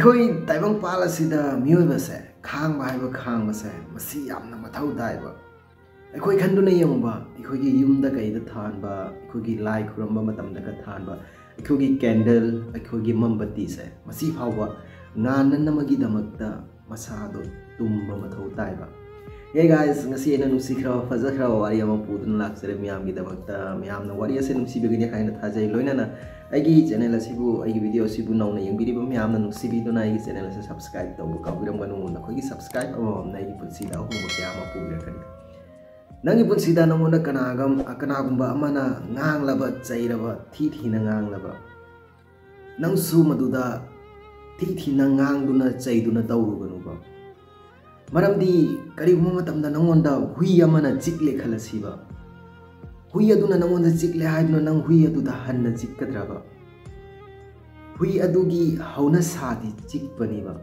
ꯑꯩꯈꯣꯏ ꯇꯥꯏꯕꯪꯄꯥꯜ ꯑꯁꯤꯗ ꯃꯤꯑꯣꯏꯕꯁꯦ ꯈꯥꯡꯕ ꯍꯥꯏꯕ ꯈꯥꯡꯕꯁꯦ ꯃꯁꯤ ꯌꯥꯝꯅ ꯃꯊꯧ ꯇꯥꯏꯕ ꯑꯩꯈꯣꯏ ꯈꯟꯗꯨꯅ ꯌꯦꯡꯕ ꯑꯩꯈꯣꯏꯒꯤ ꯌꯨꯝꯗ ꯀꯩꯗ ꯊꯥꯟꯕ ꯑꯩꯈꯣꯏꯒꯤ ꯂꯥꯏ ꯈꯨꯔꯝꯕ ꯃꯇꯝꯗꯒ ꯊꯥꯟꯕ ꯑꯩꯈꯣꯏꯒꯤ ꯀꯦꯟꯗꯜ ꯑꯩꯈꯣꯏꯒꯤ ꯃꯝꯕꯇꯤꯁꯦ ꯃꯁꯤ ꯐꯥꯎꯕ ꯉꯥꯟꯅꯅꯕꯒꯤꯗꯃꯛꯇ ꯃꯁꯥꯗꯣ ꯇꯨꯝꯕ ꯃꯊꯧ ꯇꯥꯏꯕ Hey guys, ngasi aina nusikhra fajakhra wari ama pudun laksare miyam gidamakta miyamna wari ase nusibegini haina thajai loinana aigi channel asibu aigi video asibu nauna yengbiriba miyamna nusibiduna aigi channel ase subscribe tawbu kabiram ganu nakhogi subscribe amamna aigi punsida ahumba kyama pubirakani nangi punsida namona kanagumba amana nganglaba chairaba thina nganglaba nangsu maduda thina ngangduna chaiduna tawruganuba Maramdi kariguma matamda nangonda hui amana chikle khalasiba hui aduna nangonda chikle haiduna nang hui aduda hanna chikkadraba hui adugi hauna sadi chikpaniba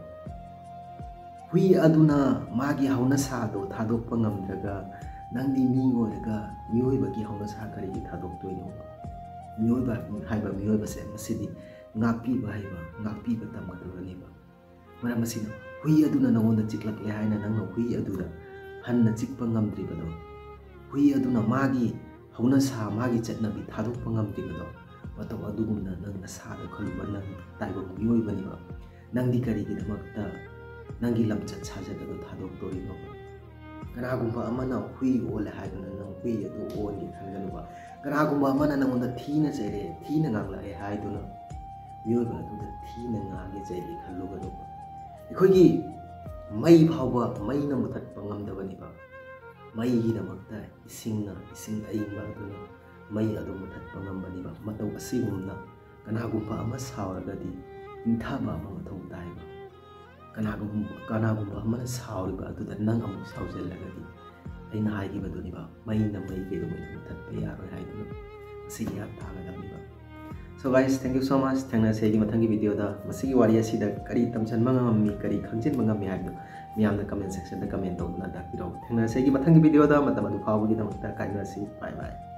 hui aduna magi hauna sado thadokpa ngamdraga nangdi mi oiraga mioibagi hauna sa karigi thadoktoino mioiba haiba mioiba se masidi ngakpiba haiba ngakpiba tamgadabaniba maramasina hui aduna nangonda chiklakle haina nangna hui aduda hanna chikpa ngamdribado hui aduna magi hauna sa magi chatnabi thadokpa ngamdribado mataw adugumna nangna sada khaluba nang taibang mioibaniba nangdi karigi damakta nangi lamchat sajadado thadoktoriba kanagumba amana hui ole haiduna nang hui adu ongi khanganuba kanagumba amana nangonda thina chaire thina ngangla haiduna mioiba aduda thina ngage chaire khalluganuba ꯑꯩꯈꯣꯏꯒꯤ ꯃꯩ ꯐꯥꯎꯕ ꯃꯩꯅ ꯃꯨꯊꯠꯄ ꯉꯝꯗꯕꯅꯤꯕ ꯃꯩꯒꯤꯗꯃꯛꯇ ꯏꯁꯤꯡ ꯑꯏꯪꯕ ꯑꯗꯨꯅ ꯃꯩ ꯑꯗꯨ ꯃꯨꯊꯠꯄ ꯉꯝꯕꯅꯤꯕ ꯃꯇꯧ ꯑꯁꯤꯒꯨꯝꯅ ꯀꯅꯥꯒꯨꯝꯕ ꯑꯃ ꯁꯥꯎꯔꯒꯗꯤ ꯏꯪꯊꯕ ꯑꯃ ꯃꯊꯧ ꯇꯥꯏꯕ ꯀꯅꯥꯒꯨꯝꯕ ꯑꯃꯅ ꯁꯥꯎꯔꯤꯕ ꯑꯗꯨꯗ ꯅꯪ ꯑꯃꯨꯛ ꯁꯥꯎꯖꯜꯂꯒꯗꯤ ꯑꯩꯅ ꯍꯥꯏꯈꯤꯕꯗꯨꯅꯤꯕ ꯃꯩꯅ ꯃꯩ ꯀꯩꯗꯧꯉꯩ ꯃꯨꯊꯠꯄ ꯌꯥꯔꯣꯏ ꯍꯥꯏꯗꯨꯅ ꯃꯁꯤ ꯒ꯭ꯌꯥꯟ ꯇꯥꯒꯗꯕꯅꯤꯕ So guys, thank you so much. Thank you for watching video da. Masigi wari asida kari tamchan mangammi kari khangjin mangammi haibdo miyamna comment section da comment tawduna dakpiro. Thank you for watching video da matam adu phawgi damakta kaina si. Bye bye.